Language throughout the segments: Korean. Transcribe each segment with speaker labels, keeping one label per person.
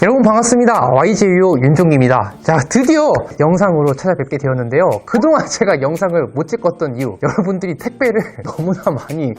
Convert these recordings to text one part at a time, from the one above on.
Speaker 1: 여러분 반갑습니다. YJUO 윤종기입니다. 자, 드디어 영상으로 찾아뵙게 되었는데요. 그동안 제가 영상을 못 찍었던 이유, 여러분들이 택배를 너무나 많이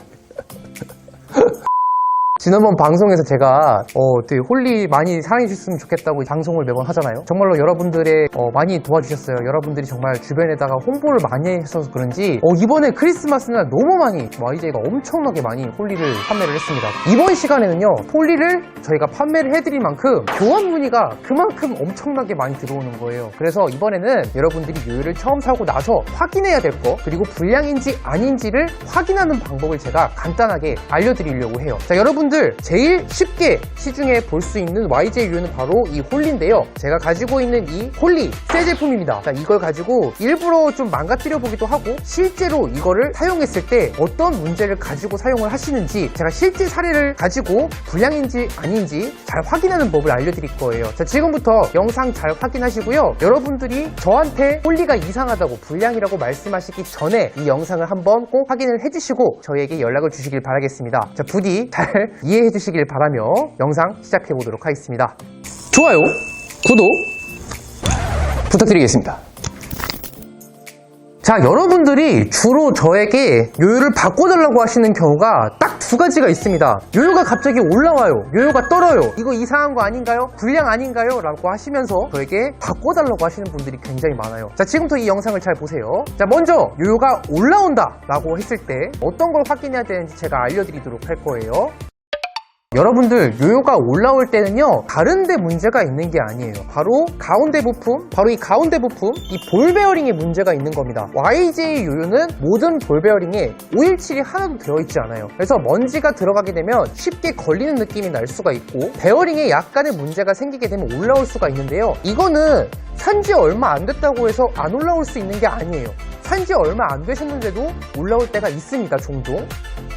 Speaker 1: 지난번 방송에서 제가 되게 홀리 많이 사랑해주셨으면 좋겠다고 방송을 매번 하잖아요. 정말로 여러분들의 많이 도와주셨어요. 여러분들이 정말 주변에다가 홍보를 많이 해서 그런지 이번에 크리스마스날 너무 많이 YJ가 엄청나게 많이 홀리를 판매를 했습니다. 이번 시간에는요, 홀리를 저희가 판매를 해드릴 만큼 교환 문의가 그만큼 엄청나게 많이 들어오는 거예요. 그래서 이번에는 여러분들이 요요를 처음 사고 나서 확인해야 될 거, 그리고 불량인지 아닌지를 확인하는 방법을 제가 간단하게 알려드리려고 해요. 자, 여러분들 제일 쉽게 시중에 볼 수 있는 YJ 요요는 바로 이 홀리인데요. 제가 가지고 있는 이 홀리 새 제품입니다. 자, 이걸 가지고 일부러 좀 망가뜨려 보기도 하고, 실제로 이거를 사용했을 때 어떤 문제를 가지고 사용을 하시는지 제가 실제 사례를 가지고 불량인지 아닌지 잘 확인하는 법을 알려드릴 거예요. 자, 지금부터 영상 잘 확인하시고요. 여러분들이 저한테 홀리가 이상하다고 불량이라고 말씀하시기 전에 이 영상을 한번 꼭 확인을 해주시고 저희에게 연락을 주시길 바라겠습니다. 자, 부디 잘 이해해 주시길 바라며 영상 시작해 보도록 하겠습니다. 좋아요, 구독 부탁드리겠습니다. 자, 여러분들이 주로 저에게 요요를 바꿔달라고 하시는 경우가 딱 두 가지가 있습니다. 요요가 갑자기 올라와요. 요요가 떨어요. 이거 이상한 거 아닌가요? 불량 아닌가요? 라고 하시면서 저에게 바꿔달라고 하시는 분들이 굉장히 많아요. 자, 지금부터 이 영상을 잘 보세요. 자, 먼저 요요가 올라온다 라고 했을 때 어떤 걸 확인해야 되는지 제가 알려드리도록 할 거예요. 여러분들, 요요가 올라올 때는요, 다른데 문제가 있는 게 아니에요. 바로 가운데 부품, 바로 이 가운데 부품, 이 볼 베어링에 문제가 있는 겁니다. YJ 요요는 모든 볼 베어링에 517이 하나도 들어있지 않아요. 그래서 먼지가 들어가게 되면 쉽게 걸리는 느낌이 날 수가 있고, 베어링에 약간의 문제가 생기게 되면 올라올 수가 있는데요. 이거는 산지 얼마 안 됐다고 해서 안 올라올 수 있는 게 아니에요. 산지 얼마 안 되셨는데도 올라올 때가 있습니다. 종종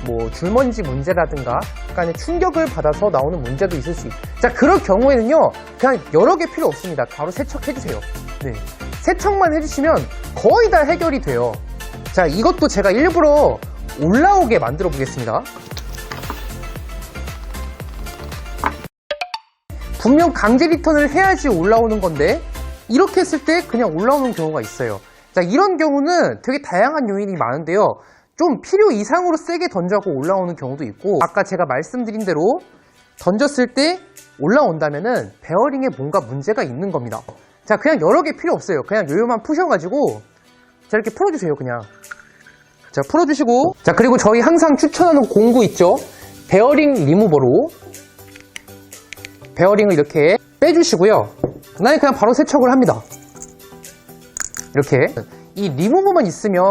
Speaker 1: 뭐 줄먼지 문제라든가 약간의 충격을 받아서 나오는 문제도 있을 수 있고, 자, 그럴 경우에는요, 그냥 여러 개 필요 없습니다. 바로 세척해주세요. 네, 세척만 해주시면 거의 다 해결이 돼요. 자, 이것도 제가 일부러 올라오게 만들어 보겠습니다. 분명 강제 리턴을 해야지 올라오는 건데 이렇게 했을 때 그냥 올라오는 경우가 있어요. 자, 이런 경우는 되게 다양한 요인이 많은데요, 좀 필요 이상으로 세게 던져고 올라오는 경우도 있고, 아까 제가 말씀드린 대로 던졌을 때 올라온다면은 베어링에 뭔가 문제가 있는 겁니다. 자, 그냥 여러 개 필요 없어요. 그냥 요요만 푸셔가지고 자, 이렇게 풀어주세요. 그냥 자, 풀어주시고, 자, 그리고 저희 항상 추천하는 공구 있죠? 베어링 리무버로 베어링을 이렇게 빼주시고요. 그다음에 그냥 바로 세척을 합니다. 이렇게 이 리무버만 있으면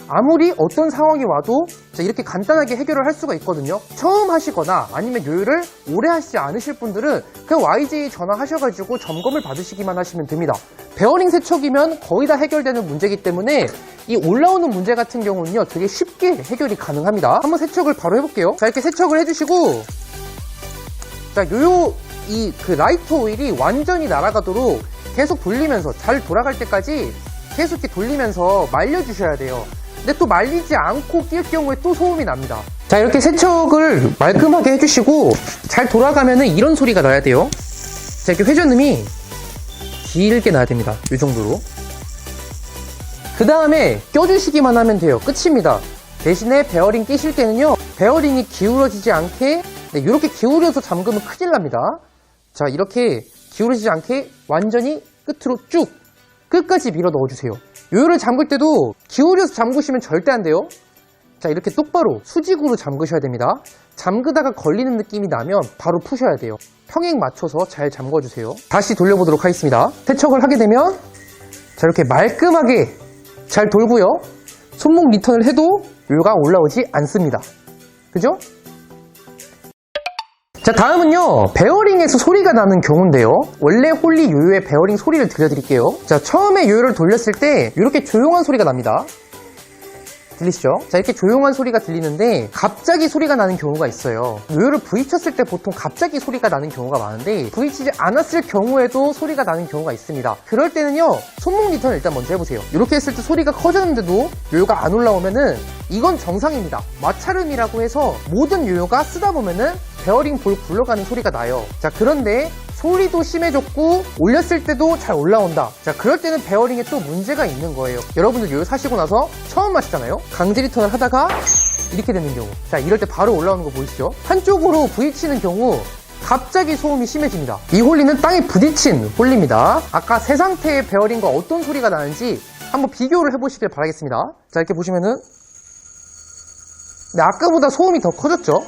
Speaker 1: 아무리 어떤 상황이 와도 이렇게 간단하게 해결을 할 수가 있거든요. 처음 하시거나 아니면 요요를 오래 하시지 않으실 분들은 그냥 YJ 전화하셔가지고 점검을 받으시기만 하시면 됩니다. 베어링 세척이면 거의 다 해결되는 문제이기 때문에 이 올라오는 문제 같은 경우는요, 되게 쉽게 해결이 가능합니다. 한번 세척을 바로 해볼게요. 자, 이렇게 세척을 해주시고, 자, 요요 그 라이터 오일이 완전히 날아가도록 계속 돌리면서, 잘 돌아갈 때까지 계속 이렇게 돌리면서 말려주셔야 돼요. 근데 또 말리지 않고 낄 경우에 또 소음이 납니다. 자, 이렇게 세척을 말끔하게 해주시고 잘 돌아가면은 이런 소리가 나야 돼요. 자, 이렇게 회전음이 길게 나야 됩니다. 이 정도로. 그 다음에 껴주시기만 하면 돼요. 끝입니다. 대신에 베어링 끼실 때는요, 베어링이 기울어지지 않게, 네, 이렇게 기울여서 잠그면 큰일 납니다. 자, 이렇게 기울어지지 않게 완전히 끝으로 쭉 끝까지 밀어 넣어주세요. 요요를 잠글 때도 기울여서 잠그시면 절대 안 돼요. 자, 이렇게 똑바로 수직으로 잠그셔야 됩니다. 잠그다가 걸리는 느낌이 나면 바로 푸셔야 돼요. 평행 맞춰서 잘 잠궈주세요. 다시 돌려보도록 하겠습니다. 세척을 하게 되면 자, 이렇게 말끔하게 잘 돌고요, 손목 리턴을 해도 요요가 올라오지 않습니다. 그죠? 자, 다음은요, 베어링에서 소리가 나는 경우인데요, 원래 홀리 요요의 베어링 소리를 들려드릴게요. 자, 처음에 요요를 돌렸을 때 이렇게 조용한 소리가 납니다. 들리시죠? 자, 이렇게 조용한 소리가 들리는데 갑자기 소리가 나는 경우가 있어요. 요요를 부딪혔을 때 보통 갑자기 소리가 나는 경우가 많은데 부딪히지 않았을 경우에도 소리가 나는 경우가 있습니다. 그럴 때는요, 손목 리턴을 일단 먼저 해보세요. 이렇게 했을 때 소리가 커졌는데도 요요가 안 올라오면은 이건 정상입니다. 마찰음이라고 해서 모든 요요가 쓰다 보면은 베어링 볼 굴러가는 소리가 나요. 자, 그런데 소리도 심해졌고 올렸을 때도 잘 올라온다. 자, 그럴 때는 베어링에 또 문제가 있는 거예요. 여러분들 요요 사시고 나서 처음 마시잖아요. 강제 리턴을 하다가 이렇게 되는 경우, 자, 이럴 때 바로 올라오는 거 보이시죠? 한쪽으로 부딪히는 경우 갑자기 소음이 심해집니다. 이 홀리는 땅에 부딪힌 홀리입니다. 아까 새 상태의 베어링과 어떤 소리가 나는지 한번 비교를 해보시길 바라겠습니다. 자, 이렇게 보시면은 네, 아까보다 소음이 더 커졌죠?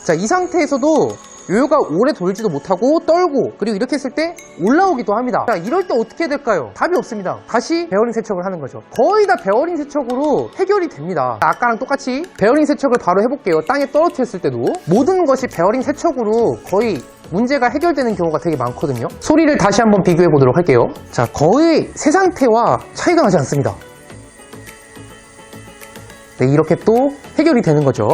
Speaker 1: 자, 이 상태에서도 요요가 오래 돌지도 못하고 떨고, 그리고 이렇게 했을 때 올라오기도 합니다. 자, 이럴 때 어떻게 해야 될까요? 답이 없습니다. 다시 베어링 세척을 하는 거죠. 거의 다 베어링 세척으로 해결이 됩니다. 아까랑 똑같이 베어링 세척을 바로 해볼게요. 땅에 떨어뜨렸을 때도 모든 것이 베어링 세척으로 거의 문제가 해결되는 경우가 되게 많거든요. 소리를 다시 한번 비교해 보도록 할게요. 자, 거의 새 상태와 차이가 나지 않습니다. 네, 이렇게 또 해결이 되는 거죠.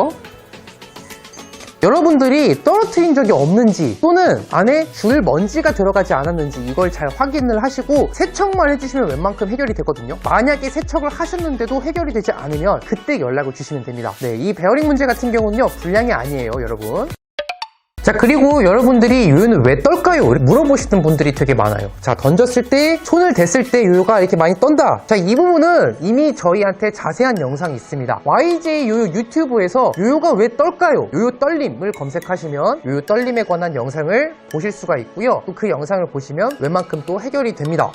Speaker 1: 여러분들이 떨어뜨린 적이 없는지 또는 안에 줄 먼지가 들어가지 않았는지 이걸 잘 확인을 하시고 세척만 해주시면 웬만큼 해결이 되거든요. 만약에 세척을 하셨는데도 해결이 되지 않으면 그때 연락을 주시면 됩니다. 네, 이 베어링 문제 같은 경우는요, 불량이 아니에요, 여러분. 자, 그리고 여러분들이 요요는 왜 떨까요? 물어보시는 분들이 되게 많아요. 자, 던졌을 때, 손을 댔을 때 요요가 이렇게 많이 떤다. 자, 이 부분은 이미 저희한테 자세한 영상이 있습니다. YJ 요요 유튜브에서 요요가 왜 떨까요? 요요 떨림을 검색하시면 요요 떨림에 관한 영상을 보실 수가 있고요. 또 그 영상을 보시면 웬만큼 또 해결이 됩니다.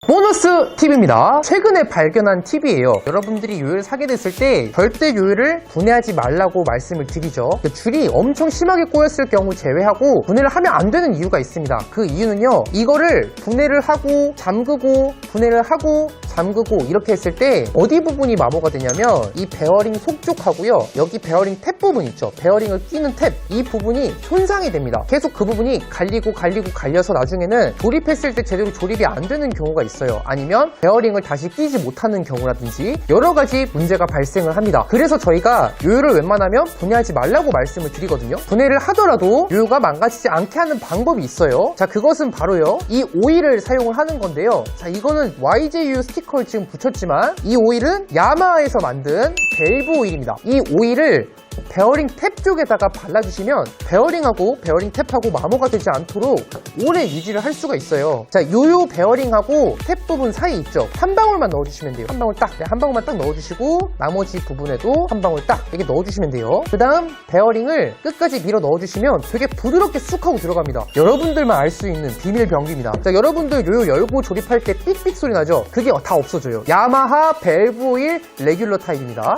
Speaker 1: 보너스 팁입니다. 최근에 발견한 팁이에요. 여러분들이 요요를 사게 됐을 때 절대 요요를 분해하지 말라고 말씀을 드리죠. 줄이 엄청 심하게 꼬였을 경우 제외하고 분해를 하면 안 되는 이유가 있습니다. 그 이유는요, 이거를 분해를 하고 잠그고 분해를 하고 잠그고 이렇게 했을 때 어디 부분이 마모가 되냐면 이 베어링 속 쪽하고요, 여기 베어링 탭 부분 있죠, 베어링을 끼는 탭, 이 부분이 손상이 됩니다. 계속 그 부분이 갈려서 나중에는 조립했을 때 제대로 조립이 안 되는 경우가 있어요. 아니면 베어링을 다시 끼지 못하는 경우라든지 여러 가지 문제가 발생을 합니다. 그래서 저희가 요요를 웬만하면 분해하지 말라고 말씀을 드리거든요. 분해를 하더라도 요요가 망가지지 않게 하는 방법이 있어요. 자, 그것은 바로요, 이 오일을 사용을 하는 건데요. 자, 이거는 YJ 요요 스티커를 지금 붙였지만 이 오일은 야마하에서 만든 밸브 오일입니다. 이 오일을 베어링 탭 쪽에다가 발라주시면 베어링하고 베어링 탭하고 마모가 되지 않도록 오래 유지를 할 수가 있어요. 자, 요요 베어링하고 탭 부분 사이 있죠? 한 방울만 넣어주시면 돼요. 한 방울 딱, 네, 한 방울만 딱 넣어주시고 나머지 부분에도 한 방울 딱 이렇게 넣어주시면 돼요. 그 다음 베어링을 끝까지 밀어 넣어주시면 되게 부드럽게 쑥 하고 들어갑니다. 여러분들만 알 수 있는 비밀 병기입니다. 자, 여러분들 요요 열고 조립할 때 삑삑 소리 나죠? 그게 다 없어져요. 야마하 밸브 오일 레귤러 타입입니다.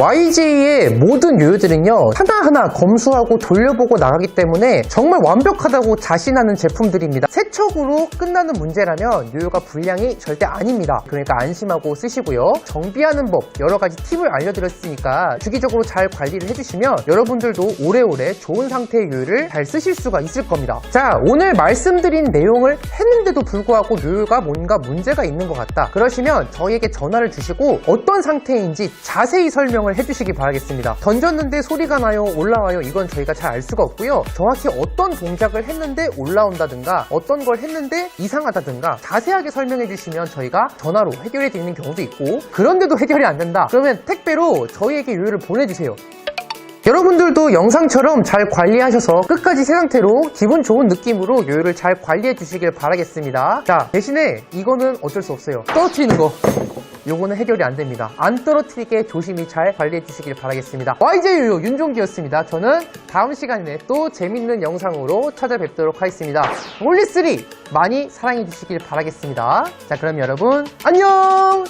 Speaker 1: YJ의 모든 요요들은요, 하나하나 검수하고 돌려보고 나가기 때문에 정말 완벽하다고 자신하는 제품들입니다. 세척으로 끝나는 문제라면 요요가 불량이 절대 아닙니다. 그러니까 안심하고 쓰시고요. 정비하는 법 여러 가지 팁을 알려드렸으니까 주기적으로 잘 관리를 해주시면 여러분들도 오래오래 좋은 상태의 요요를 잘 쓰실 수가 있을 겁니다. 자, 오늘 말씀드린 내용을 했는데도 불구하고 요요가 뭔가 문제가 있는 것 같다, 그러시면 저희에게 전화를 주시고 어떤 상태인지 자세히 설명을 해주시기 바라겠습니다. 던졌는데 소리가 나요, 올라와요, 이건 저희가 잘 알 수가 없고요. 정확히 어떤 동작을 했는데 올라온다든가 어떤 걸 했는데 이상하다든가 자세하게 설명해 주시면 저희가 전화로 해결해 드리는 경우도 있고, 그런데도 해결이 안 된다 그러면 택배로 저희에게 요요를 보내주세요. 여러분들도 영상처럼 잘 관리하셔서 끝까지 새 상태로 기분 좋은 느낌으로 요요를 잘 관리해 주시길 바라겠습니다. 자, 대신에 이거는 어쩔 수 없어요. 떨어뜨리는 거, 요거는 해결이 안 됩니다. 안 떨어뜨리게 조심히 잘 관리해 주시길 바라겠습니다. YJ 요요 윤종기였습니다. 저는 다음 시간에 또 재밌는 영상으로 찾아뵙도록 하겠습니다. 홀리3 많이 사랑해 주시길 바라겠습니다. 자, 그럼 여러분 안녕!